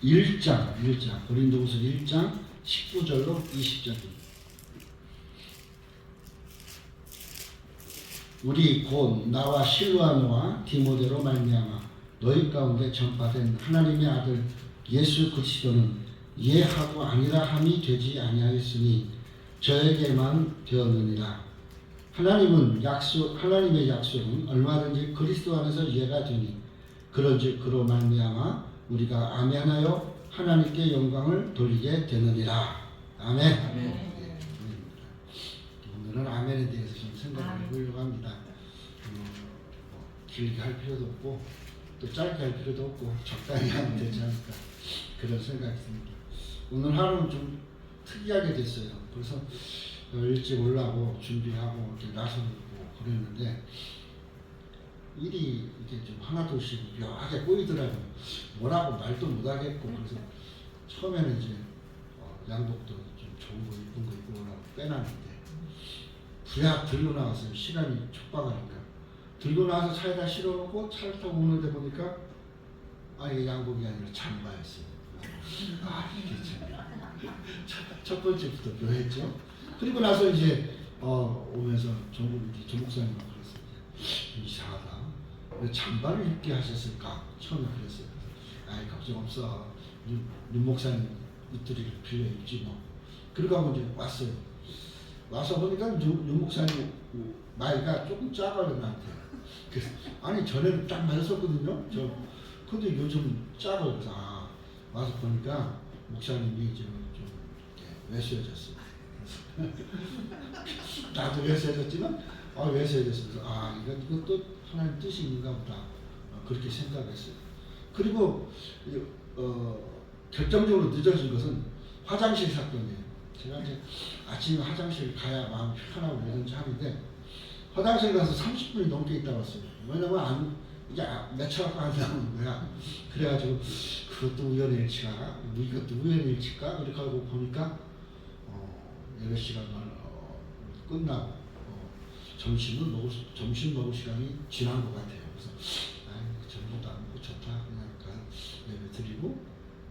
1장 고린도후서 1장 19절로 20절입니다. 우리 곧 나와 실로아노와 디모데로 말미암아 너희 가운데 전파된 하나님의 아들 예수 그리스도는 예하고 아니라 함이 되지 아니하였으니 저에게만 되었느니라. 하나님의 약속은 얼마든지 그리스도 안에서 예가 되니 그런즉 그로 말미암아 우리가 아멘하여 하나님께 영광을 돌리게 되느니라. 아멘. 아멘. 오늘은 아멘에 대해서 좀 생각을 해보려고 합니다. 길게 할 필요도 없고 또 짧게 할 필요도 없고 적당히 하면 되지 않을까 그런 생각이 듭니다. 오늘 하루는 좀 특이하게 됐어요. 그래서 일찍 올라고 준비하고 이렇게 나서고 그랬는데 일이 이렇게 좀 하나둘씩 묘하게 꼬이더라고요. 뭐라고 말도 못하겠고. 그래서 처음에는 이제 양복도 좀 좋은 거 이쁜 거 입고 오라고 빼놨는데 부랴 들고 나왔어요. 시간이 촉박하니까 들고 나와서 차에다 실어놓고 차를 타고 오는데 보니까 이게 양복이 아니라 잠바였어요. 이게 참 첫 번째부터 묘했죠. 그리고 나서 이제 오면서 조 목사님하고 그랬어요. 이상하다. 왜 잠바를 입게 하셨을까? 처음에 그랬어요. 걱정 없어. 윤 목사님 옷들이를 빌려 입지 뭐. 그러고 하고 이제 왔어요. 와서 보니까 윤 목사님 나이가 조금 작아요 나한테. 그래서 아니 전에는 딱 맞았었거든요. 근데 요즘 작아요. 그래서 와서 보니까 목사님이 좀 외수해졌어요. 나도 외수해졌지만 외수해졌어요. 그래서 이것도 하나님 뜻이 있는가 보다. 그렇게 생각했어요. 그리고 결정적으로 늦어진 것은 화장실 사건이에요. 제가 이제 아침에 화장실 가야 마음 편하고 뭐든지 하는데 화장실 가서 30분이 넘게 있다 왔어요. 왜냐면 이게 맺혀갖고 안 나오는 거야. 그래가지고 그것도 우연의 일치가 이것도 우연의 일치가 이렇게 하고 보니까 8시간 끝나고 점심 먹을 시간이 지난 것 같아요. 그래서 전부도 안 먹고 좋다 그냥 예배 드리고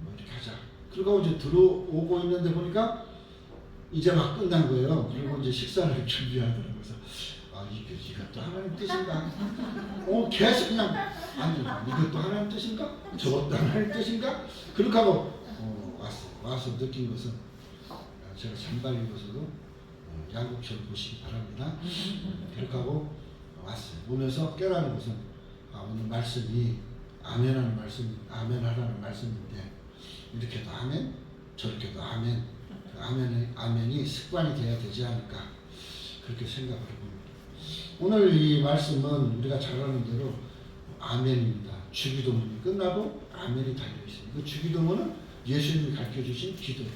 뭐 이렇게 하자. 그리고 이제 들어오고 있는데 보니까 이제 막 끝난 거예요. 그리고 이제 식사를 준비하더라고요. 그래서 이것도 하나님 뜻인가? 계속 그냥 이것도 하나님 뜻인가? 저것도 하나님 뜻인가? 그렇게 하고 와서 느낀 것은 제가 잠바 입어서도 양복처럼 보시기 바랍니다. 그렇게 하고 왔어요. 오면서 깨달은 것은 오늘 말씀이 아멘하는 아멘하라는 말씀인데 이렇게도 아멘, 저렇게도 아멘, 아멘이 습관이 돼야 되지 않을까 그렇게 생각을 해봅니다. 오늘 이 말씀은 우리가 잘 아는 대로 아멘입니다. 주기도문이 끝나고 아멘이 달려있어요. 그 주기도문은 예수님이 가르쳐주신 기도예요.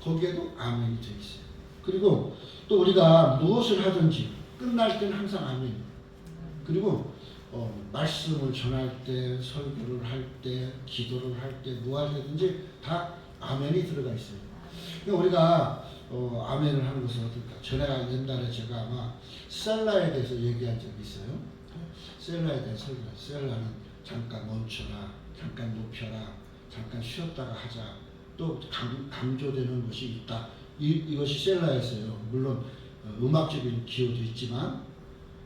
거기에도 아멘이 되어 있어요. 그리고 또 우리가 무엇을 하든지 끝날 때는 항상 아멘. 그리고 말씀을 전할 때, 설교를 할 때, 기도를 할 때, 무엇을 하든지 다 아멘이 들어가 있어요. 그러니까 우리가 아멘을 하는 것은 어떨까? 전에 옛날에 제가 아마 셀라에 대해서 얘기한 적이 있어요. 셀라에 대한 설교. 셀라는 잠깐 멈춰라, 잠깐 높여라, 잠깐 쉬었다가 하자. 또 강조되는 것이 있다. 이것이 셀라였어요. 물론 음악적인 기호도 있지만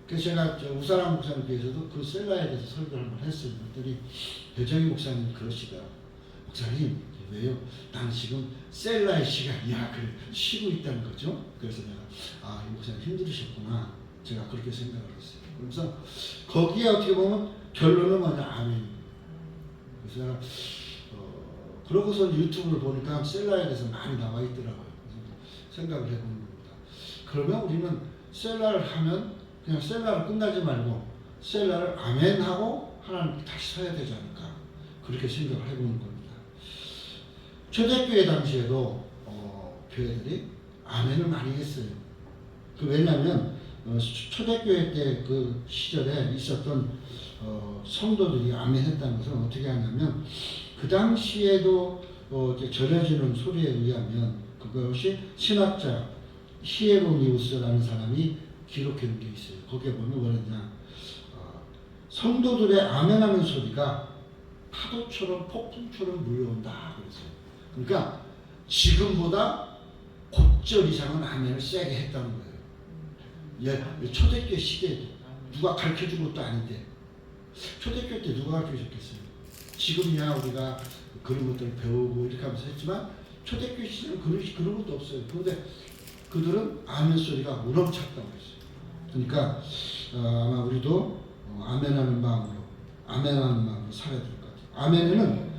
그래서 제가 우사람 목사님께서도 그 셀라에 대해서 설교를 한번 했어요. 그랬더니 배정희 목사님 그러시더라고요. 목사님 왜요? 난 지금 셀라의 시간이야. 그래 쉬고 있다는 거죠. 그래서 내가 이 목사님 힘들으셨구나. 제가 그렇게 생각을 했어요. 그래서 거기에 어떻게 보면 결론은 뭐냐? 아멘. 그래서 내가 그러고서 유튜브를 보니까 셀라에 대해서 많이 나와 있더라고요. 그래서 생각을 해보는 겁니다. 그러면 우리는 셀라를 하면 그냥 셀라를 끝나지 말고 셀라를 아멘하고 하나님 다시 서야 되지 않을까 그렇게 생각을 해보는 겁니다. 초대교회 당시에도 교회들이 아멘을 많이 했어요. 왜냐하면 초대교회 때 그 시절에 있었던 성도들이 아멘했다는 것은 어떻게 하냐면 그 당시에도 전해지는 소리에 의하면 그것이 신학자 히에로니우스라는 사람이 기록해 놓은 게 있어요. 거기에 보면 뭐랬냐 성도들의 아멘하는 소리가 파도처럼 폭풍처럼 몰려온다 그랬어요. 그러니까 지금보다 곧절 이상은 아멘을 세게 했다는 거예요. 예, 초대교회 시대에도 누가 가르쳐준 것도 아닌데 초대교회 때 누가 가르쳐줬겠어요? 지금이야 우리가 그런 것들을 배우고 이렇게 하면서 했지만 초대교회 시대는 그런 것도 없어요. 그런데 그들은 아멘 소리가 우렁찼다고 했어요. 그러니까 아마 우리도 아멘하는 마음으로 살아야 될 것 같아요. 아멘에는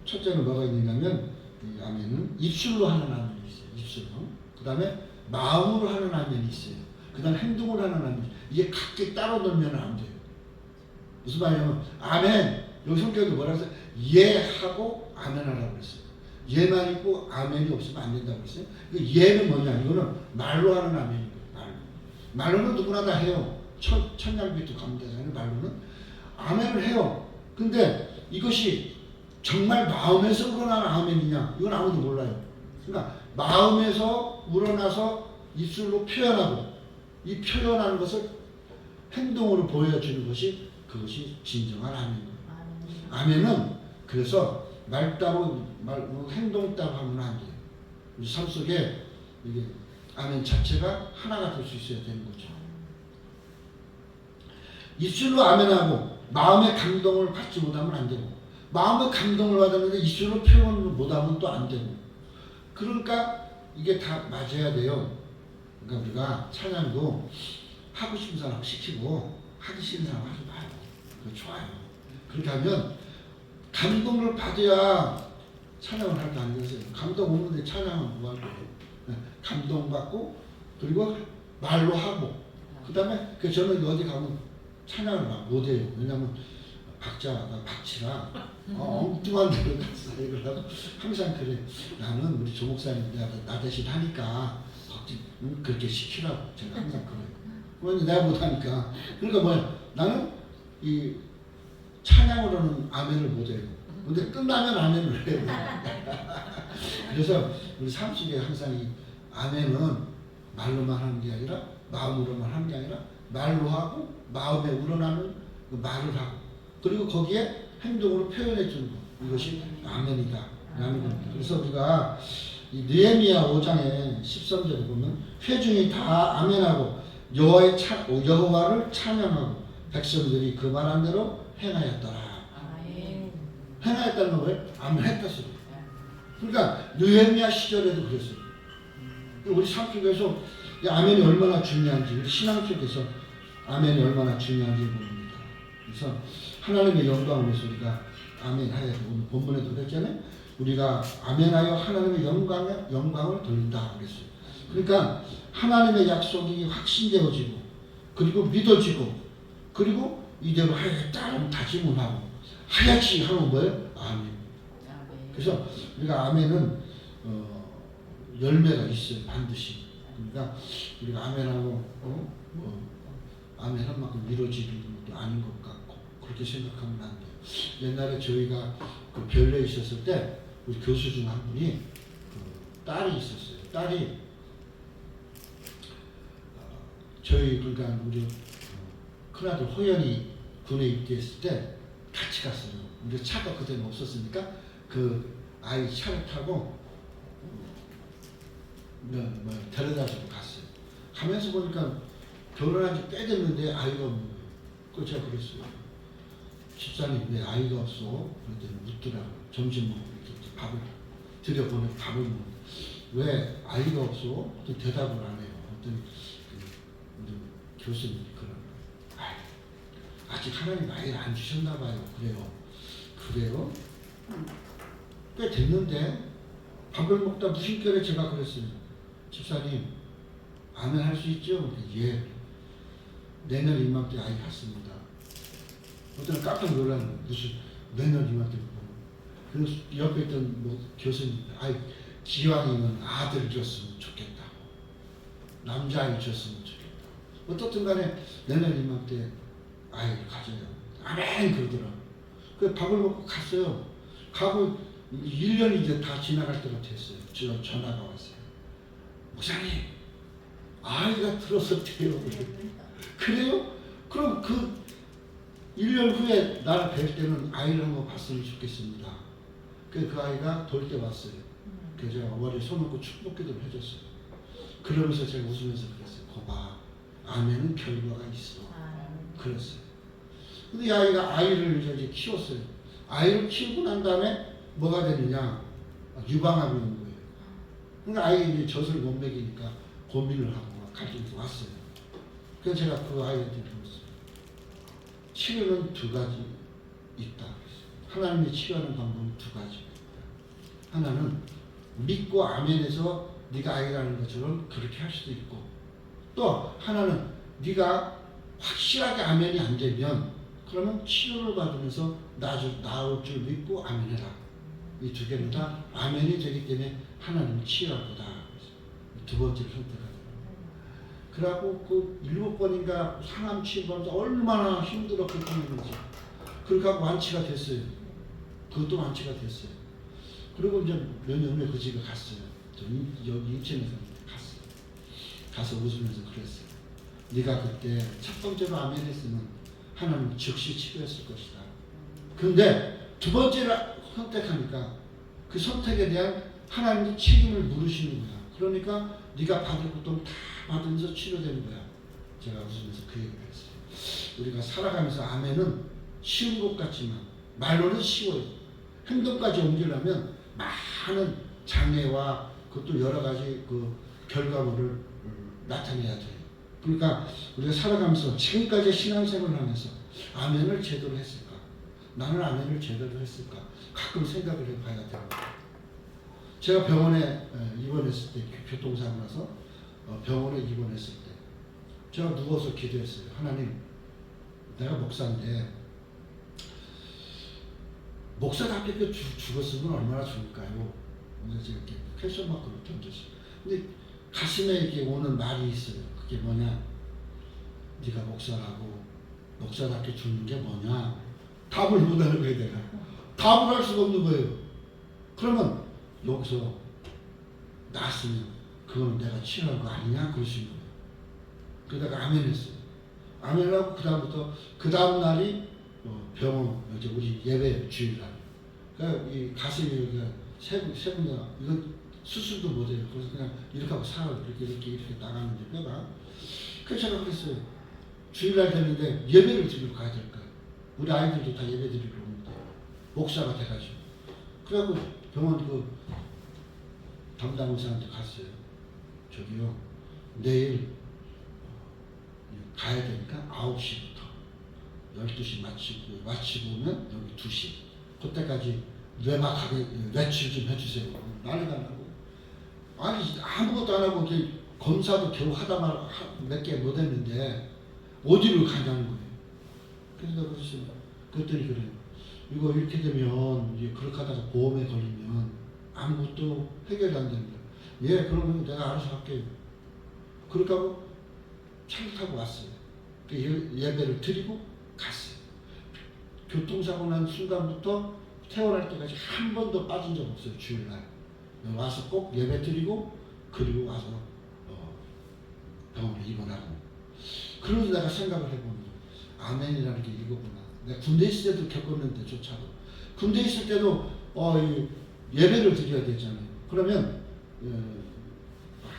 첫째는 뭐가 있느냐면 이 아멘은 입술로 하는 아멘이 있어요. 입술로. 그 다음에 마음으로 하는 아멘이 있어요. 그 다음에 행동으로 하는 아멘이 있어요. 이게 각기 따로 놀면 안 돼요. 무슨 말이냐면 아멘. 여기 성경에 뭐라고 했어요? 예하고 아멘하라고 했어요. 예만 있고 아멘이 없으면 안 된다고 했어요. 예는 뭐냐? 이거는 말로 하는 아멘인 거예요. 말로는 누구나 다 해요. 천냥빛도 감대잖아요. 말로는 아멘을 해요. 근데 이것이 정말 마음에서 우러나는 아멘이냐? 이건 아무도 몰라요. 그러니까 마음에서 우러나서 입술로 표현하고 이 표현하는 것을 행동으로 보여주는 것이 그것이 진정한 아멘이에요. 아멘은 그래서 말 따로 행동 따로 하면 안 돼요. 우리 삶 속에 이게 아멘 자체가 하나가 될 수 있어야 되는 거죠. 입술로 아멘하고 마음의 감동을 받지 못하면 안 되고 마음의 감동을 받았는데 입술로 표현을 못하면 또 안 되고 그러니까 이게 다 맞아야 돼요. 그러니까 우리가 찬양도 하고 싶은 사람 시키고 하기 싫은 사람 하지 마요. 그거 좋아요. 그렇게 하면 감동을 받아야 찬양을 할 거 아니겠어요? 감동 없는데 찬양은 뭐 할 거예요? 감동받고 그리고 말로 하고 그 다음에 저는 어디 가면 찬양을 못해요. 왜냐하면 박치라 엉뚱한 데로 갔어. 이러다가 항상 그래. 나는 우리 조 목사님 나 대신 하니까 그렇게 시키라고 제가 항상 그래요. 그런데 내가 못하니까. 그러니까 뭐야? 나는 이 찬양으로는 아멘을 못해요. 근데 끝나면 아멘을 해요. 그래서 우리 삶 속에 항상 이 아멘은 말로만 하는 게 아니라 마음으로만 하는 게 아니라 말로 하고 마음에 우러나는 그 말을 하고 그리고 거기에 행동으로 표현해 주는 것. 이것이 아멘이다. 그래서 우리가 이 느헤미야 5장의 13절에 보면 회중이 다 아멘하고 여호와를 찬양하고 백성들이 그 말한 대로 행하였더라. 행하였다는 건 뭐예요? 아멘했다 소리. 그러니까 느헤미야 시절에도 그랬어요. 우리 삶 속에서 이 아멘이 얼마나 중요한지 우리 신앙 속에서 아멘이 얼마나 중요한지 모릅니다. 그래서 하나님의 영광을 위해서 우리가 아멘하여 오늘 본문에도 그랬잖아요. 우리가 아멘하여 하나님의 영광을 돌린다 그랬어요. 그러니까 하나님의 약속이 확신되어지고 그리고 믿어지고 그리고 이대로 하야겠다는 다짐을 하고 하야지 하면 뭐예요? 아멘. 그래서 우리가 아멘은 열매가 있어요. 반드시. 그러니까 우리가 아멘하고 아멘한 만큼 이루어지는 것도 아닌 것 같고 그렇게 생각하면 안 돼요. 옛날에 저희가 그 별내에 있었을 때 우리 교수 중 한 분이 딸이 있었어요. 딸이 저희 그러니까 우리 큰아들 호연이 군에 입대했을 때 같이 갔어요. 우리 차가 그때는 없었으니까 그 아이 차를 타고 데려다주고 갔어요. 가면서 보니까 결혼한 지 꽤 됐는데 아이가 없는 거예요. 그래서 제가 그랬어요. 집사님 왜 아이가 없어? 그랬더니 묻더라고요. 점심 먹고 이렇게 밥을 들여보내 밥을 먹고 왜 아이가 없어? 또 대답을 안 해요. 그랬더니 교수님이 그러는 아직 하나님 아이를 안 주셨나 봐요. 그래요? 꽤 됐는데 밥을 먹다 무심결에 제가 그랬어요. 집사님 아멘 할 수 있죠? 예. 내년 이맘때 아이 갖습니다. 어떤 깜짝 놀라는 무슨 내년 이맘때 그래서 옆에 있던 교수님 기왕이면 아들 줬으면 좋겠다고 남자아이 줬으면 좋겠다고 어떻든 간에 내년 이맘때 아이를 가져야 아멘 그러더라고요. 그래서 밥을 먹고 갔어요. 가고 1년이 이제 다 지나갈 때가 됐어요. 전화가 왔어요. 목사님 아이가 들었었대요. 그래요? 그럼 그 1년 후에 나를 뵐 때는 아이를 한번 봤으면 좋겠습니다. 그 아이가 돌 때 왔어요. 그래서 제가 머리에 손 얹고 축복기도를 해줬어요. 그러면서 제가 웃으면서 그랬어요. 거봐, 아멘은 결과가 있어. 그랬어요. 근데 이 아이가 아이를 이제 키웠어요. 아이를 키우고 난 다음에 뭐가 되느냐? 유방암이 온 거예요. 그러니까 아이 이제 젖을 못 먹이니까 고민을 하고 갈등이 왔어요. 그래서 제가 그 아이한테 물었어요. 치료는 두 가지 있다. 하나님이 치료하는 방법은 두 가지. 하나는 믿고 아멘해서 네가 아이라는 것처럼 그렇게 할 수도 있고, 또 하나는 네가 확실하게 아멘이 안 되면 그러면 치료를 받으면서 나을 줄 믿고 아멘해라. 이 두 개는 다 아멘이 되기 때문에 하나님이 치유할 거다. 두 번째를 선택하더라고요. 그래갖고 그 7번인가 상암 치료하면서 얼마나 힘들어 그랬는지 그렇게 하고 완치가 됐어요. 그것도 완치가 됐어요. 그리고 이제 몇 년 후에 그 집에 갔어요. 여기 인천에서 갔어요. 가서 웃으면서 그랬어요. 네가 그때 첫 번째로 아멘 했으면 하나님 즉시 치료했을 것이다. 근데 두 번째를 선택하니까 그 선택에 대한 하나님의 책임을 물으시는 거야. 그러니까 네가 받을 고통 다 받으면서 치료되는 거야. 제가 웃으면서 그 얘기를 했어요. 우리가 살아가면서 아멘은 쉬운 것 같지만 말로는 쉬워요. 행동까지 옮기려면 많은 장애와 그것도 여러 가지 그 결과물을 나타내야 돼요. 그러니까 우리가 살아가면서 지금까지 신앙생활을 하면서 아멘을 제대로 했을까? 나는 아멘을 제대로 했을까? 가끔 생각을 해봐야 돼요. 제가 병원에 입원했을 때, 교통사고 나서 병원에 입원했을 때 제가 누워서 기도했어요. 하나님, 내가 목사인데 목사답게 죽었으면 얼마나 좋을까요? 그래서 제가 이렇게 퀘스천 마크를 던졌어요. 근데 가슴에 이렇게 오는 말이 있어요. 그게 뭐냐? 네가 목사라고 목사답게 죽는 게 뭐냐? 답을 못 하는 거예요. 내가 답을 할 수가 없는 거예요. 그러면 여기서 났으면 그거는 내가 치료한 거 아니냐? 그러신 거예요. 그러다가 아멘 했어요. 아멘 하고 그 다음 날이 병원 이제 우리 예배 주일날. 그러니까 이 가슴이 여기가 세 군데 이건 수술도 못해요. 그래서 그냥 이렇게 하고 살아요. 이렇게 나가는데 뼈가. 그래서 제가 그랬어요. 주일날 되는데 예배를 드리러 가야 될까요? 우리 아이들도 다 예배 드리러 오는데 목사가 돼가지고. 그래갖고 병원 그 담당 의사한테 갔어요. 저기요, 내일 가야 되니까 9시부터 12시 마치고 오면 여기 2시. 그때까지 뇌막하게 외출 좀 해주세요. 난리가 나고. 아니, 아무것도 안 하고 검사도 겨우 하다 몇 개 못 했는데 어디를 가냐는 거예요. 그래서 그랬더니 그래요. 이거 이렇게 되면 이제 그렇게 하다가 보험에 걸리면 아무것도 해결이 안 됩니다. 예, 그러면 내가 알아서 할게요. 그렇게 하고 차를 타고 왔어요. 예배를 드리고 갔어요. 교통사고 난 순간부터 퇴원할 때까지 한 번도 빠진 적 없어요. 주일날 와서 꼭 예배 드리고 그리고 와서 병원에 입원하고. 그러면서 내가 생각을 해보는 거예요. 아멘이라는 게 이거구나. 내가 군대 있을 때도 겪었는데 조차도 군대 있을 때도 예배를 드려야 되잖아요. 그러면 막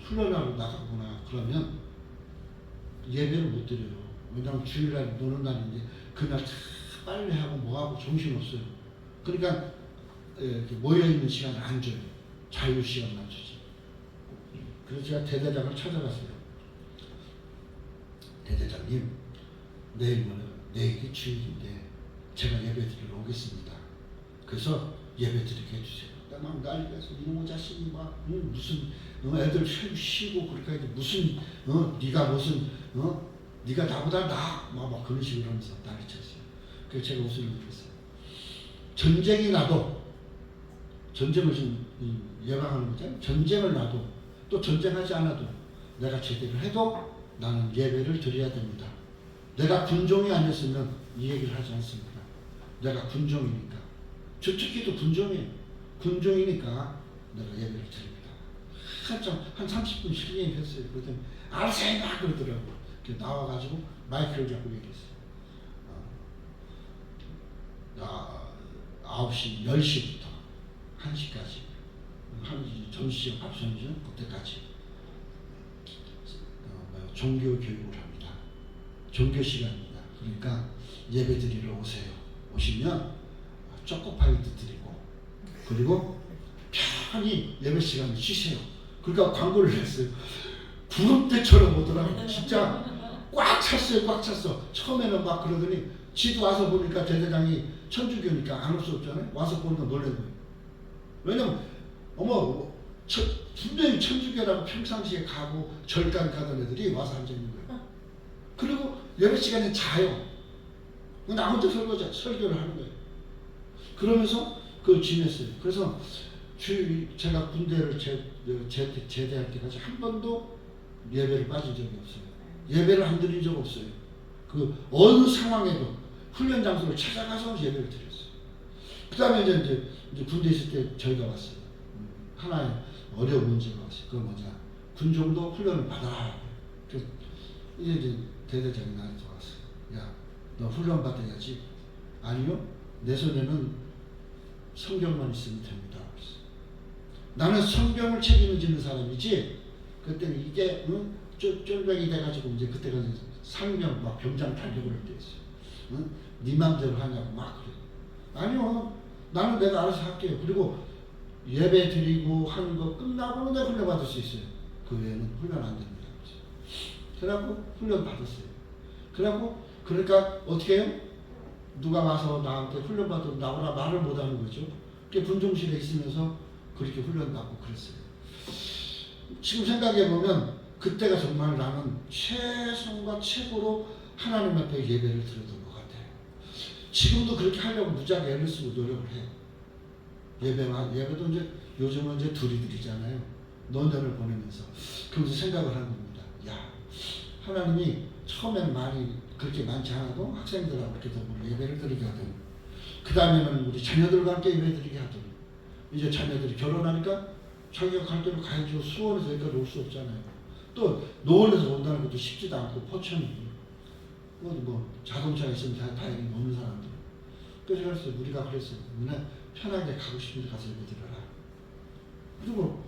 훈련하러 나가거나 그러면 예배를 못 드려요. 왜냐하면 주일날 노는 날인데 그날 빨리 하고 뭐하고 정신없어요. 그러니까 이렇게 모여있는 시간을 안 줘요. 자유시간만 주지. 그래서 제가 대대장을 찾아갔어요. 대대장님, 내일이 주일인데 제가 예배 드리러 오겠습니다. 그래서 예배 드리게 해주세요. 막 난리가 있어. 이놈의 자식이 막 무슨 애들 쉬고 그렇게 하지 무슨 네가 무슨 네가 나보다 막 그런 식으로 하면서 난리쳤어요. 그래서 제가 무슨 얘기 했어요. 전쟁이 나도 전쟁을 좀 예방하는 거잖아요. 전쟁을 나도 또 전쟁하지 않아도 내가 제대로 해도 나는 예배를 드려야 됩니다. 내가 군종이 아니었으면 이 얘기를 하지 않습니다. 내가 군종이니까. 주특기도 군종이에요. 군종이니까 내가 예배를 드립니다. 한참 한 30분 실행을 했어요. 그랬더니 알았어요 막 그러더라고. 나와가지고 마이크를 잡고 얘기했어요. 9시, 10시부터 1시까지 점심, 밥점심 그때까지 종교 교육을 합니다. 종교 시간입니다. 그러니까 예배 드리러 오세요. 오시면 초코파이도 드리고 그리고 편히 예배 시간을 쉬세요. 그러니까 광고를 했어요. 구름대처럼 오더라고요. 진짜 꽉 찼어요. 꽉 찼어. 처음에는 막 그러더니 지도 와서 보니까 대대장이 천주교니까 안 올 수 없잖아요. 와서 보니까 놀란 거예요. 왜냐면 어머 분명히 천주교라고 평상시에 가고 절간 가던 애들이 와서 앉아있는 거예요. 그리고 예배 시간에 자요. 나 혼자 설교를 하는 거예요. 그러면서 그걸 지냈어요. 그래서 제가 군대를 제대할 때까지 한 번도 예배를 빠진 적이 없어요. 예배를 안 드린 적 없어요. 그 어느 상황에도 훈련 장소를 찾아가서 예배를 드렸어요. 그 다음에 이제 군대 있을 때 저희가 왔어요. 하나의 어려운 문제가 왔어요. 그건 뭐냐. 군종도 훈련을 받아라. 그래서 이제 대대장이 나한테 왔어요. 야, 너 훈련 받아야지. 아니요, 내 손에는 성경만 있으면 됩니다. 그래서 나는 성경을 책임을 지는 사람이지. 그때는 이게 쫄병이 돼가지고 이제 그때가 상병 막 병장 달려고 그럴 때였어요. 응? 네 맘대로 하냐고 막 그래요. 아니요, 나는 내가 알아서 할게요. 그리고 예배 드리고 하는 거 끝나고는 내가 훈련 받을 수 있어요. 그 외에는 훈련 안 됩니다. 그래갖고 훈련 받았어요. 그래갖고 그러니까 어떻게 해요? 누가 와서 나한테 훈련 받으면 나오라 말을 못하는 거죠. 그게 군종실에 있으면서 그렇게 훈련 받고 그랬어요. 지금 생각해보면 그때가 정말 나는 최선과 최고로 하나님 앞에 예배를 드렸던 것 같아요. 지금도 그렇게 하려고 무지하게 애를 쓰고 노력을 해요. 예배도 이제 요즘은 이제 둘이 드리잖아요. 논전을 보내면서. 그러면서 생각을 하는 겁니다. 야, 하나님이 처음에는 많이 그렇게 많지 않아도 학생들하고 이렇게 예배를 드리게 하더니 그 다음에는 우리 자녀들과 함께 예배 드리게 하더니 이제 자녀들이 결혼하니까 자기가 갈 때로 가야죠. 수원에서 여기까지 올 수 없잖아요. 또 노원에서 온다는 것도 쉽지도 않고 포천이 뭐 자동차 있으면 다행히 없는 사람들. 그래서 우리가 그랬어요. 우리는 편하게 가고 싶은데 가서 예배 드려라. 그리고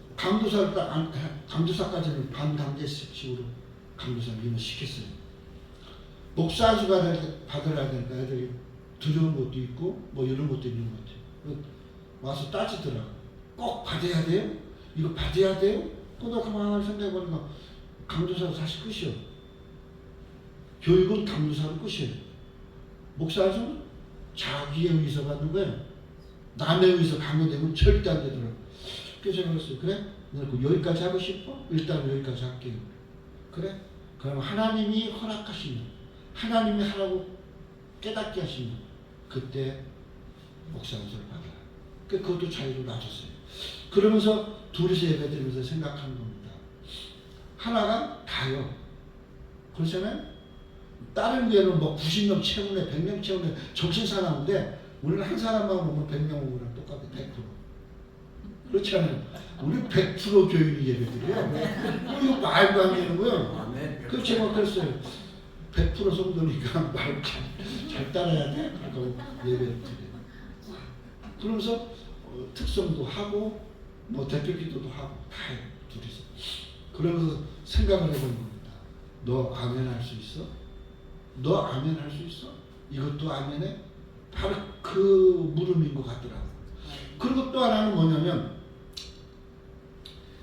강도사까지는 반강제식으로 강도사를 임시켰어요. 목사수가 받으라 되니까 애들이 두려운 것도 있고 뭐 이런 것도 있는 것 같아요. 와서 따지더라고. 꼭 받아야 돼요? 이거 받아야 돼요? 그러다 가만히 생각해보니까 강도사로 사실 끝이요. 교육은 강도사로 끝이에요. 목사수는 자기의 의사 받는 거예요. 남의 의사 강요되면 절대 안 되더라고. 그래서 제가 그랬어요. 그래? 너는 여기까지 하고 싶어? 일단 여기까지 할게요. 그래? 그럼 하나님이 허락하시면, 하나님이 하라고 깨닫게 하시면 그때 목사수를 받아라. 그것도 자유를 놔줬어요. 그러면서 둘이서 예배드리면서 생각하는 겁니다. 하나가 가요. 그렇잖아요? 다른 교회는 뭐 90명 채우네, 100명 채우네, 정신사나운데 우리는 한 사람만 오면 100명 오는 거랑 똑같아, 100%. 그렇지 않아요? 우리 100% 교인이 예배드려요. 이거 말도 안 되는 거예요. 그래서 제가 그랬어요. 100% 성도니까 말 잘 따라야 돼. 그러니까 예배를 드려요. 그러면서 특성도 하고 뭐 대표 기도도 하고 다 해요. 둘이서. 그러면서 생각을 해보는 겁니다. 너 아멘 할 수 있어? 너 아멘 할 수 있어? 이것도 아멘해? 바로 그 물음인 것 같더라고요. 그리고 또 하나는 뭐냐면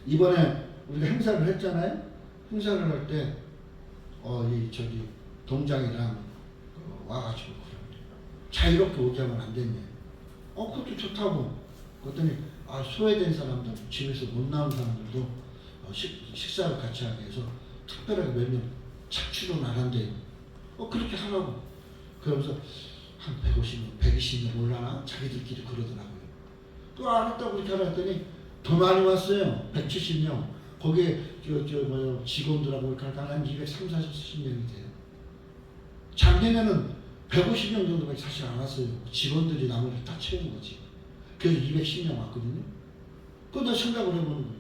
이번에 우리가 행사를 했잖아요. 행사를 할 때 저기 동장이랑 와가지고 자유롭게 오게 하면 안 됐네. 그것도 좋다고. 그랬더니 소외된 사람들, 집에서 못 나온 사람들도 식사를 같이 하게 해서 특별하게 몇 명 착취로 나간대요. 그렇게 하라고. 그러면서 한 150명, 120명 올라나 자기들끼리 그러더라고요. 또 알았다고 그렇게 하라 했더니 더 많이 왔어요. 170명. 거기에 직원들하고 이렇게 하니까 한 230, 40명이 돼요. 작년에는 150명 정도밖에 사실 안 왔어요. 직원들이 나머지 다 채우는 거지. 그래서 210명 왔거든요. 그거 다 생각을 해보는 거예요.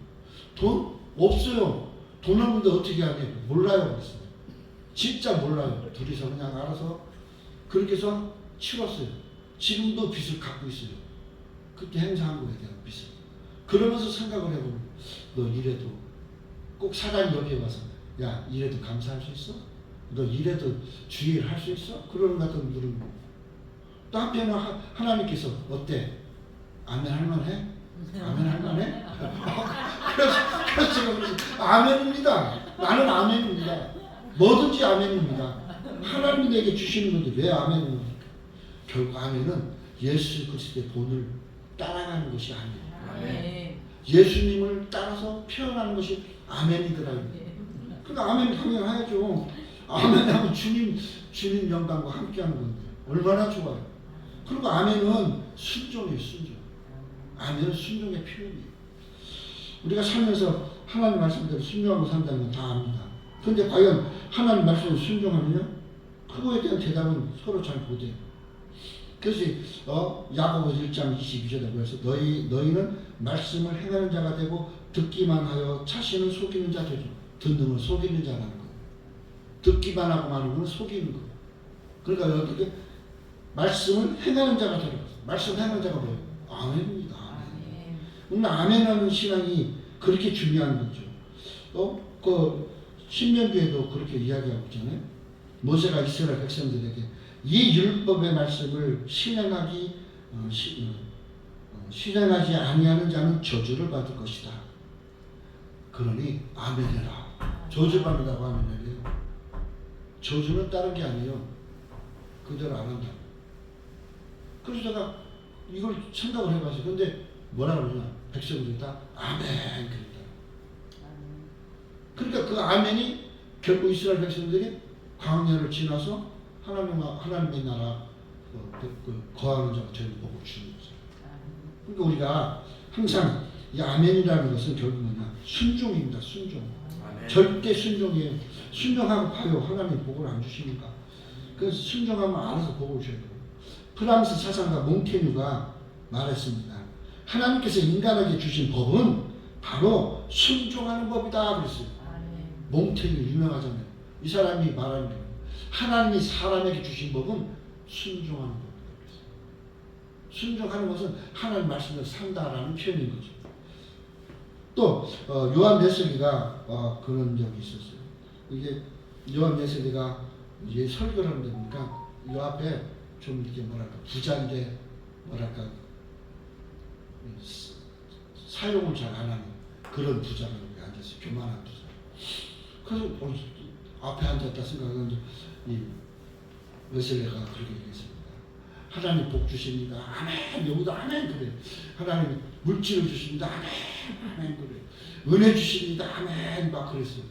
돈 없어요. 돈 없는데 어떻게 하냐. 몰라요. 그랬어요. 진짜 몰라요. 둘이서 그냥 알아서 그렇게 해서 치렀어요. 지금도 빚을 갖고 있어요. 그때 행사한 거에 대한 빚을. 그러면서 생각을 해보면 너 이래도 꼭 사장 옆에 와서 야 이래도 감사할 수 있어? 너 이래도 주의를 할 수 있어? 그러는 것 같은 물은 또 한편은 하나님께서 어때? 아멘 할만해? 아멘 할만해? 그래서 제가 그러지 아멘입니다. 나는 아멘입니다. 뭐든지 아멘입니다. 하나님이 내게 주시는 건데 왜 아멘입니까? 결국 아멘은 예수 그리스도의 본을 따라가는 것이 아니에요. 예수님을 따라서 표현하는 것이 아멘이더라고요. 그러니까 아멘 당연히 해야죠. 아멘 하면 주님 영광과 함께하는 건데 얼마나 좋아요. 그리고 아멘은 순종이에요. 순종. 아멘은 순종의 표현이에요. 우리가 살면서 하나님 말씀대로 순종하고 산다는 건 다 압니다. 그런데 과연 하나님 말씀에 순종하느냐? 그거에 대한 대답은 서로 잘 못해요. 그래서 야고보 1장 22절에 보여서 너희는 말씀을 행하는 자가 되고 듣기만 하여 자신을 속이는 자 되죠. 듣는 건 속이는 자라는 거예요. 듣기만 하고 마는 건 속이는 거예요. 그러니까 어떻게 말씀을 행하는 자가 되는 거예요. 말씀을 행하는 자가 뭐예요? 아멘입니다. 아멘. 오늘 아멘하는 신앙이 그렇게 중요한 거죠. 그 신명기에도 그렇게 이야기하고 있잖아요. 모세가 이스라엘 백성들에게 이 율법의 말씀을 실행하지 아니하는 자는 저주를 받을 것이다. 그러니 아멘해라. 저주받는다고 아멘해요. 저주는 다른 게 아니에요. 그대로 안 한다. 그래서 제가 이걸 생각을 해봤어요. 근데 뭐라 그러냐? 백성들이 다 아멘 그랬다. 그러니까 그 아멘이 결국 이스라엘 백성들이 광야를 지나서 하나님의 나라 거하는 자가 되는 복을 주는 거죠. 그러니까 우리가 항상 이 아멘이라는 것은 결국 뭐냐? 순종입니다. 순종. 아멘. 절대 순종이에요. 순종하고 봐요. 하나님 복을 안 주십니까? 그래서 순종하면 알아서 복을 주셔야 돼요. 프랑스 사상가 몽테뉴가 말했습니다. 하나님께서 인간에게 주신 법은 바로 순종하는 법이다 그랬어요. 몽테뉴 유명하잖아요. 이 사람이 말하는 거예요. 하나님이 사람에게 주신 법은 순종하는 법이다 그랬어요. 순종하는 것은 하나님 말씀대로 산다라는 표현인 거죠. 또 요한 메시지가 그런 적이 있었어요. 이게 요한 메시지가 이제 설교를 하는데 보니까 이 앞에 좀 이렇게 뭐랄까 부자인데 뭐랄까 사용을 잘 안 하는 그런 부자가 여기 앉았어요. 교만한 부자. 그래서 앞에 앉았다 생각하는데 이 웨슬레가 그렇게 얘기했습니다. 하나님 복 주십니다. 아멘. 여기도 아멘 그래. 하나님 물질을 주십니다. 아멘. 아멘 그래. 은혜 주십니다. 아멘 막 그랬어요.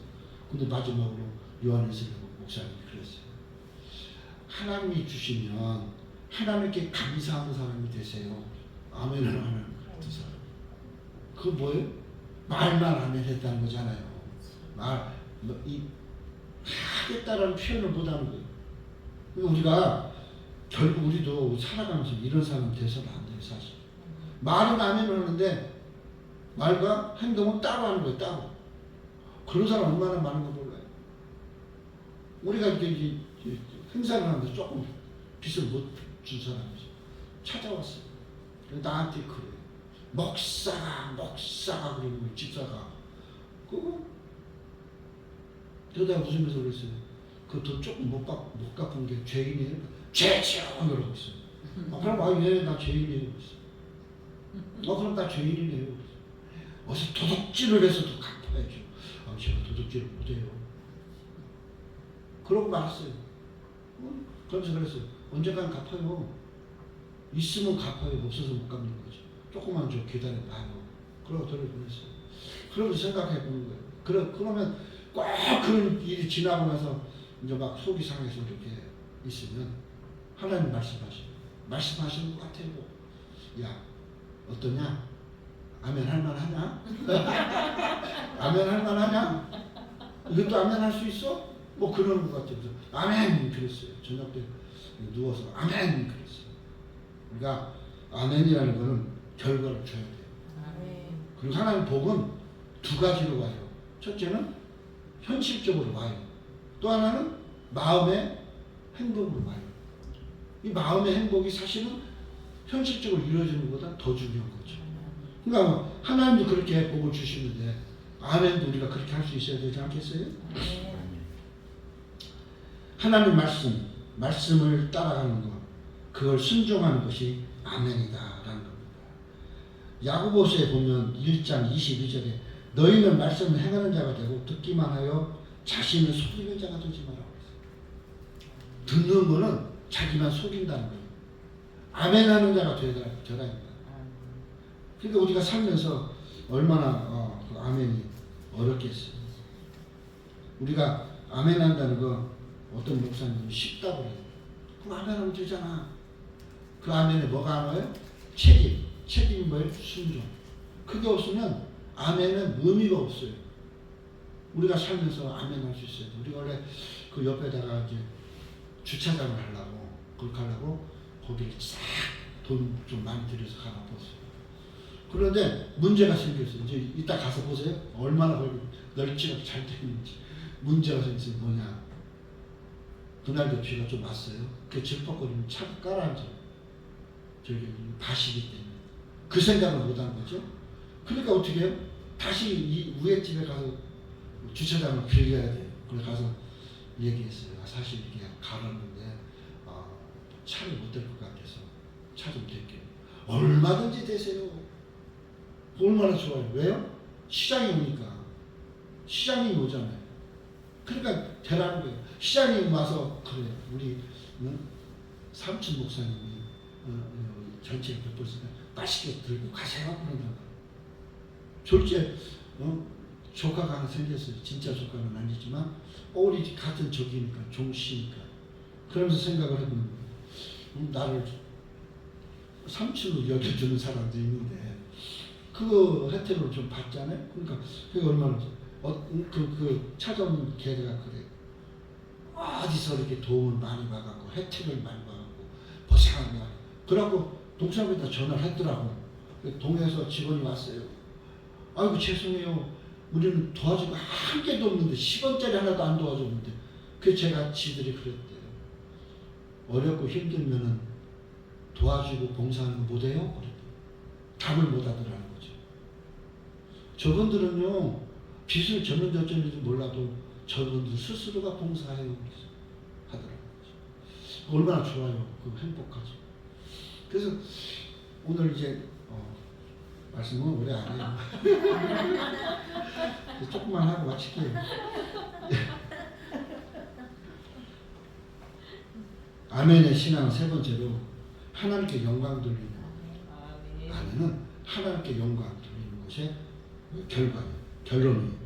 근데 마지막으로 요한 웨슬레 목사님이 그랬어요. 하나님이 주시면 하나님께 감사하는 사람이 되세요. 아멘을 하는 그 사람. 그거 뭐예요? 말만 안 했다는 거잖아요. 하겠다라는 표현을 못하는 거예요. 우리가 결국 우리도 살아가면서 이런 사람 돼서는 안 돼요. 사실 말은 아멘을 하는데 말과 행동은 따로 하는 거예요. 따로. 그런 사람 얼마나 많은 거 몰라요. 우리가 이제 행사를 하는데 조금 빚을 못 준 사람이죠. 찾아왔어요. 나한테 그래. 목사가 그러는 거예요. 집사가. 그거 그러다가 웃으면서 그랬어요. 그 돈 조금 못 갚은 게 죄인이에요. 죄죠! 이러고 있어요. 그럼 예, 나 죄인이에요. 그럼 나 죄인이네요. 어서 도둑질을 해서도 갚아야죠. 제가 도둑질을 못해요. 그러고 말았어요. 그러면서 그랬어요. 언젠간 갚아요. 있으면 갚아요. 없어서 못 갚는 거죠. 조금만 좀 기다려봐요. 그러고 돈을 보냈어요. 그러면서 생각해 보는 거예요. 그러면 꼭 그런 일이 지나고 나서 이제 막 속이 상해서 이렇게 있으면 하나님 말씀하시는 것 같아요. 야, 어떠냐? 아멘 할 만하냐? 아멘 할 만하냐? 이것도 아멘 할 수 있어? 뭐 그러는 것 같아요. 아멘 그랬어요. 저녁 때 누워서 아멘 그랬어요. 그러니까 아멘이라는 거는 결과를 줘야 돼요. 아멘. 그리고 하나님 복은 두 가지로 와요. 첫째는 현실적으로 와요. 또 하나는 마음의 행복으로 와요. 이 마음의 행복이 사실은 현실적으로 이루어지는 것보다 더 중요한 거죠. 그러니까 하나님도 그렇게 복을 주시는데 아멘도 우리가 그렇게 할 수 있어야 되지 않겠어요? 하나님 말씀을 따라가는 것, 그걸 순종하는 것이 아멘이다라는 겁니다. 야고보서에 보면 1장 22절에 너희는 말씀을 행하는 자가 되고 듣기만 하여 자신을 속이는 자가 되지 마라. 듣는 거는 자기만 속인다는 거예요. 아멘하는 자가 되어야 합니다. 그러니까 우리가 살면서 얼마나 그 아멘이 어렵겠어요. 우리가 아멘한다는 거 어떤 목사님은 쉽다고 해요. 그럼 아멘하면 되잖아. 그 아멘에 뭐가 나와요? 책임이 뭐예요? 순종. 그게 없으면 아멘은 의미가 없어요. 우리가 살면서 아멘할 수 있어요. 우리가 원래 그 옆에다가 이제 주차장을 하려고 그렇게 하려고 거기를 싹 돈 좀 많이 들여서 갈아엎었어요. 그런데 문제가 생겼어요. 이제 이따 가서 보세요. 얼마나 거기 널찍하게 잘 되는지. 문제가 생겼어요. 뭐냐. 그날도 비가 좀 왔어요. 그 질퍽거리면 차가 깔아앉아요. 저기 다시기 때문에. 그 생각을 못한 거죠. 그러니까 어떻게 해요? 다시 이 위에 집에 가서 주차장을 빌려야 돼요. 그래서 가서 얘기했어요. 사실 이게 갈았는데 차를 못 댈 것 같아서 차 좀 댈게요. 얼마든지 되세요. 얼마나 좋아요. 왜요? 시장이 오니까. 시장이 오잖아요. 그러니까 되라는 거예요. 시장이 와서 그래 우리 삼촌 목사님이 전체 베풀었으니까 맛있게 들고 가세요. 그런다. 졸제 조카가 하나 생겼어요. 진짜 조카는 아니지만 우리 같은 적이니까 종씨니까 그러면서 생각을 해보는 거예요. 나를 삼촌으로 여겨주는 사람도 있는데 그 혜택을 좀 받잖아요. 그러니까 그게 얼마나 그 찾아온 걔가 그래. 어디서 이렇게 도움을 많이 받았고 혜택을 많이 받았고 고생한 거야. 그래갖고 동사람에다 전화를 했더라고. 동에서 직원이 왔어요. 아이고 죄송해요. 우리는 도와준 거 한 개도 없는데 10원짜리 하나도 안 도와줬는데 그래서 제가 지들이 그랬대요. 어렵고 힘들면은 도와주고 봉사하는 거 못해요? 그랬대요. 답을 못 하더라는 거죠. 저분들은요 빚을 졌는지 몰라도 저분들 스스로가 봉사해요 하더라고요. 얼마나 좋아요. 그 행복하죠. 그래서 오늘 이제 말씀은 오래 안 해요. 조금만 하고 마칠게요. 아멘의 신앙 세 번째로 하나님께 영광 돌리는 아멘은 하나님께 영광 돌리는 것의 결론이에요.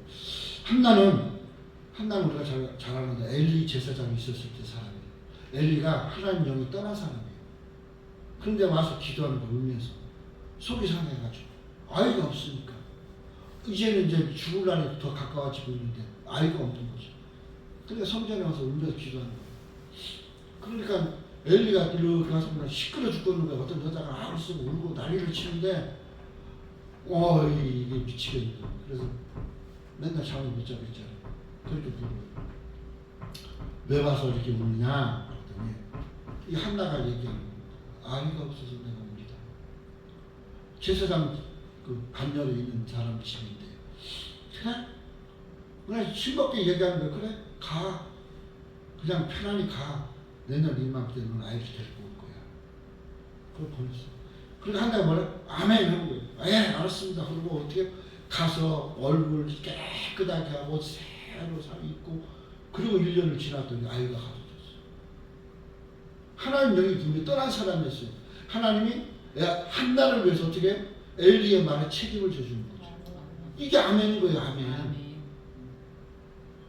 한나는 우리가 잘 아는데 엘리 제사장이 있었을 때 사람이에요. 엘리가 하나님 영이 떠난 사람이에요. 그런데 와서 기도하는 거 울면서 속이 상해가지고 아이가 없으니까 이제는 이제 죽을 날이 더 가까워지고 있는데 아이가 없는 거죠. 그러니까 성전에 와서 울면서 기도하는 거예요. 그러니까 엘리가 이렇게 가서 그냥 시끄러 죽겠는 거야. 어떤 여자가 아울 쓰고 울고 난리를 치는데 이게 미치겠는 거야. 그래서 맨날 잠을 못 자고 있잖아요. 그렇게 물어요. 왜 와서 이렇게 우느냐? 그랬더니 이 한나가 얘기하는 거야. 아이가 없어서 내가 웁니다. 제사장 그 반열에 있는 사람 집인데 그래? 그냥 싱겁게 얘기하는 거야. 그래? 가. 그냥 편안히 가. 내년 이맘때는 아이를 데리고 올 거야. 그걸 보냈어. 그러니까 한나가 뭐래? 아멘 하는 거예요. 예, 알았습니다. 그리고 어떻게 가서 얼굴 깨끗하게 하고 새로 살 입고 그리고 1년을 지났더니 아이가 가져졌어. 하나님 영이 분명히 떠난 사람이었어요. 하나님이 한나를 위해서 어떻게 엘리의 말에 책임을 져주는 거죠. 이게 아멘인 거예요. 아멘.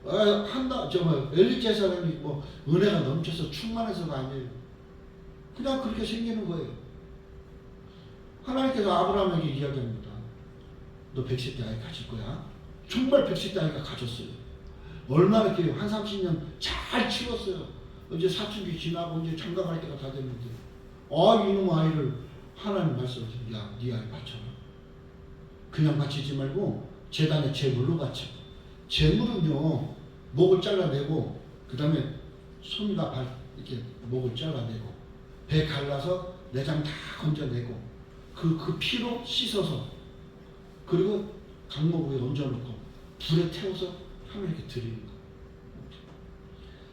엘리 제사장이 뭐 은혜가 넘쳐서 충만해서가 아니에요. 그냥 그렇게 생기는 거예요. 하나님께서 아브라함에게 이야기합니다. 너 100세 아이 가질 거야. 정말 100세 아이가 가졌어요. 얼마나 이렇게 한 30년 잘 키웠어요. 이제 사춘기 지나고 이제 장가갈 때가 다 됐는데 이놈 아이를 하나님 말씀하시면 야, 네 아이 바쳐라. 그냥 바치지 말고 제단에 제물로 바쳐. 제물은요 목을 잘라내고 그 다음에 손과 발 이렇게 목을 잘라내고 배 갈라서 내장 다 건져내고 그 피로 씻어서 그리고 강목 위에 얹어놓고 불에 태워서 하나님께 드리는 거예요.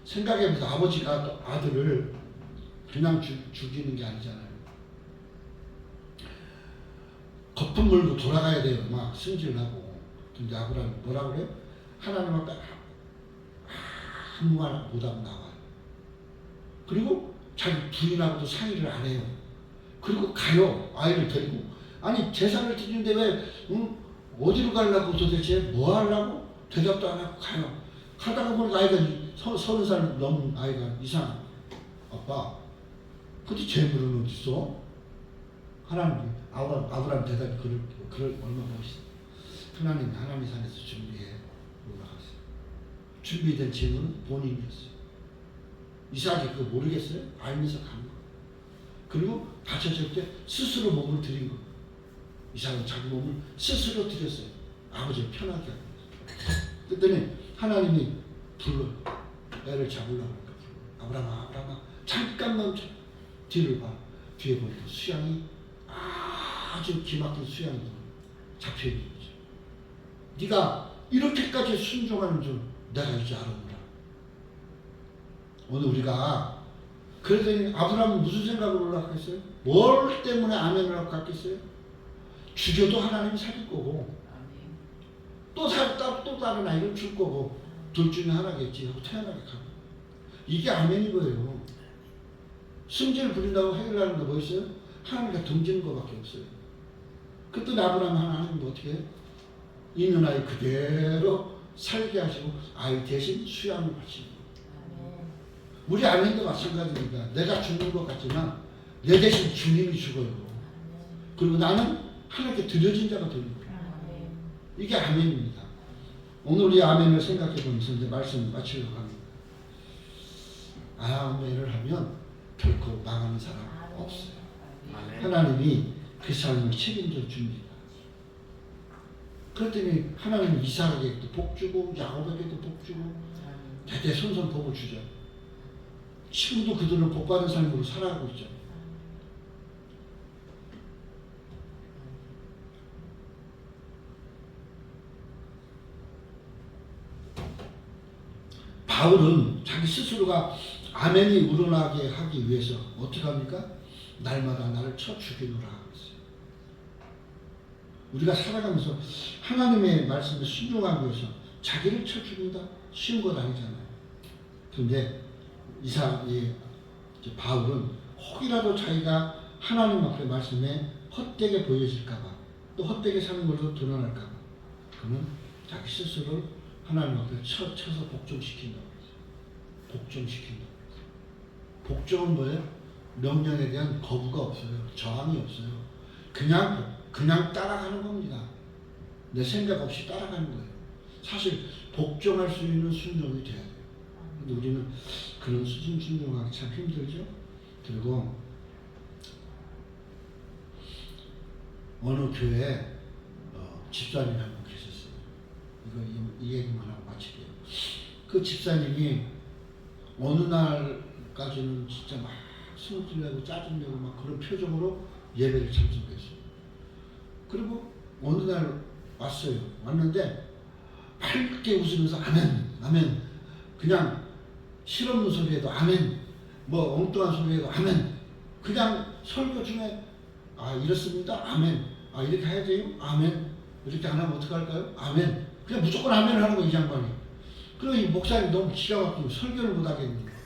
생각해보세요. 아버지가 또 아들을 그냥 죽이는 게 아니잖아요. 거품 물고 돌아가야 돼요. 막 승질나고. 근데 아브라함이 뭐라고 그래요? 하나님 앞에 아무 말 못하고 나와요. 그리고 자기 부인하고도 상의를 안 해요. 그리고 가요. 아이를 데리고. 아니 제사를 드리는데 왜 어디로 가려고 도대체 뭐 하려고? 대답도 안 하고 가요. 가다가 보니까 아이가 30살 넘은 아이가 이상해. 아빠 근데 재물은 어디 있어? 하나님 아브라함 대답이 그럴 얼마 멋있어. 하나님이 산에서 준비해 올라갔어요. 준비된 재물은 본인이었어요. 이삭이 그거 모르겠어요? 알면서 간 거. 그리고 다쳐질 때 스스로 몸을 드린 거. 이삭은 자기 몸을 스스로 드렸어요. 아버지를 편하게 하기 위해서. 그랬더니 하나님이 불러요. 애를 잡으려고 하니까 불러요. 아브라함아 잠깐 멈춰. 뒤를 봐. 뒤에 보니까 수양이 아주 기막힌 수양이 잡혀있는 거죠. 네가 이렇게까지 순종하는 줄 내가 이제 알았구나. 오늘 우리가 그러더니 아브라함은 무슨 생각으로 올라갔겠어요? 뭘 때문에 아멘을 하고 갔겠어요? 죽여도 하나님이 살릴 거고 또 다른 아이를 줄 거고 둘 중에 하나겠지 하고 태어나게 가고 이게 아멘인 거예요. 승질 부린다고 해결하는 거 뭐 있어요? 하나님과 등지는 거밖에 없어요. 그때 아브라함 하나님 어떻게 해요? 있는 아이 그대로 살게 하시고 아이 대신 수양을 하시고 우리 아멘도 마찬가지입니다. 내가 죽는 것 같지만 내 대신 주님이 죽어요. 그리고 나는 하나님께 드려진 자가 되는 거예요. 이게 아멘입니다. 오늘 우리 아멘을 생각해 보면서 이제 말씀 마치려고 합니다. 아멘을 하면 결코 망하는 사람 없어요. 하나님이 그 삶을 책임져 줍니다. 그랬더니 하나님은 이삭에게도 복 주고 야곱에게도 복 주고 대대손손 복을 주죠. 지금도 그들은 복받은 삶으로 살아가고 있죠. 바울은 자기 스스로가 아멘이 우러나게 하기 위해서 어떻게 합니까? 날마다 나를 쳐 죽이노라 그랬어요. 우리가 살아가면서 하나님의 말씀에 순종하기 위해서 자기를 쳐 죽인다? 쉬운 것 아니잖아요. 그런데 바울은 혹이라도 자기가 하나님 앞에 말씀에 헛되게 보여질까봐 또 헛되게 사는 걸로 드러날까봐 그는 자기 스스로를 하나님 앞에 쳐서 복종시킨다고 그랬어요. 복종시킨다고 그랬어요. 복종은 뭐예요? 명령에 대한 거부가 없어요. 저항이 없어요. 그냥 따라가는 겁니다. 내 생각 없이 따라가는 거예요. 사실 복종할 수 있는 순종이 돼야 돼요. 근데 우리는 그런 순종하기 참 힘들죠. 그리고 어느 교회에 집사님이 한 분 계셨어요. 이 얘기만 하고 마칠게요. 그 집사님이 어느 날까지는 진짜 막 승질내고 짜증내고 막 그런 표정으로 예배를 참석했어요. 그리고 어느 날 왔어요. 왔는데 밝게 웃으면서 아멘, 아멘. 그냥 실없는 소리에도 아멘, 뭐 엉뚱한 소리에도 아멘. 그냥 설교 중에 이렇습니다. 아멘. 이렇게 해야 돼요. 아멘. 이렇게 안 하면 어떡할까요? 아멘. 그냥 무조건 아멘을 하는 거 이 양반이. 그리고 이 목사님이 너무 기가 막히고 설교를 못 하겠는 거예요.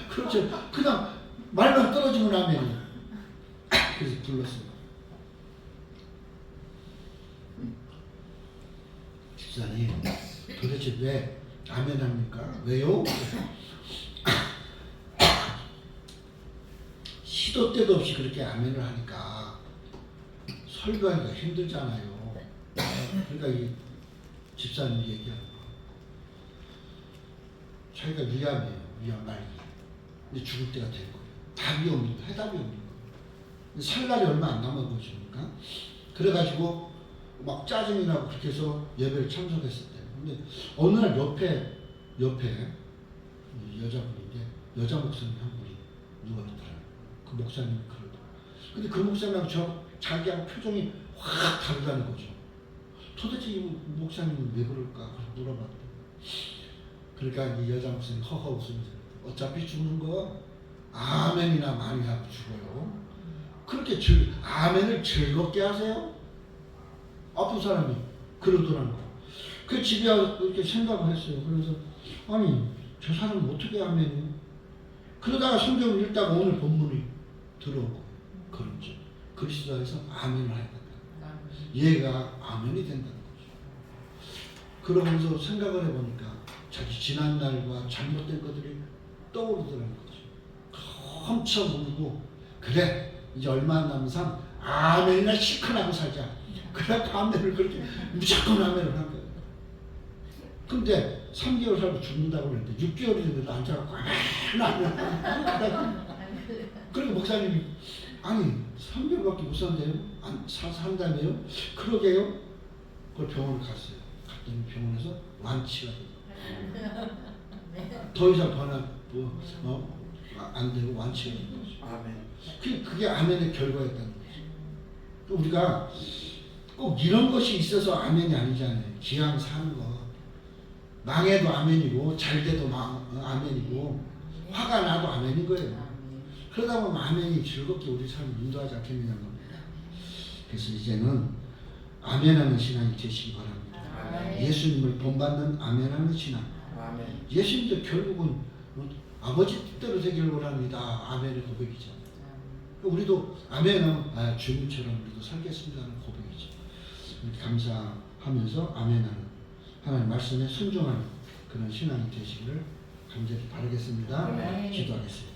그렇죠. 그냥 말만 떨어지면 아멘이에요. 그래서 불렀어요. 집사님, 도대체 왜 아멘 합니까? 왜요? 시도 때도 없이 그렇게 아멘을 하니까 설교하기가 힘들잖아요. 그러니까 이 집사님이 얘기하는 거. 자기가 위암이에요. 말기. 근데 죽을 때가 된 거예요. 답이 없는 거, 해답이 없는 거. 살 날이 얼마 안 남아 보이니까. 그래가지고 막 짜증이 나고 그렇게 해서 예배를 참석했었대요. 근데 어느 날 옆에 여자분인데 여자 목사님 한 분이 누워있더라고요. 그 목사님이 그러더라고요. 근데 그 목사님하고 자기하고 표정이 확 다르다는 거죠. 도대체 이 목사님은 왜 그럴까? 물어봤더니 그러니까 이 여자 목사님이 허허 웃으면서 어차피 죽는 거 아멘이나 많이 하고 죽어요. 그렇게 아멘을 즐겁게 하세요. 아픈 사람이 그러더라는 거예요. 그 집에 와서 그렇게 생각을 했어요. 그래서 아니 저 사람은 어떻게 아멘이요? 그러다가 성경을 읽다가 오늘 본문이 들어오고 그런지 그리스도에서 아멘을 해야 된다. 얘가 아멘이 된다는 거죠. 그러면서 생각을 해보니까 자기 지난날과 잘못된 것들이 떠오르더라는 거죠. 엄청 울고 그래 이제 얼마 안 남은 삶 아멘이나 시큰하고 살자. 그래서 아멘을 그렇게 무조건 아멘을 한 거예요. 근데 3개월 살고 죽는다고 그랬는데 6개월이 됐는데 앉아갖고 아멘. 그리고 목사님이 아니 3개월밖에 못 산대요? 산다며요? 그러게요? 그걸 병원을 갔어요. 갔더니 병원에서 완치가 돼요. 더 이상 안 되고 완치가 된 거죠. 아멘. 그게 아멘의 결과였다는 거죠. 우리가 꼭 이런 것이 있어서 아멘이 아니잖아요. 기왕 사는 거. 망해도 아멘이고 잘 돼도 아멘이고 화가 나도 아멘인 거예요. 그러다 보면 아멘이 즐겁게 우리 삶을 인도하지 않겠느냐는 겁니다. 그래서 이제는 아멘하는 신앙이 되시기 바랍니다. 예수님을 본받는 아멘하는 신앙. 예수님도 결국은 아버지 뜻대로 되기를 원합니다. 아멘의 고백이죠. 우리도 아멘하면 주님처럼 우리도 살겠습니다 하는 고백이죠. 감사하면서 아멘하는 하나님 말씀에 순종하는 그런 신앙이 되시기를 간절히 바라겠습니다. 기도하겠습니다.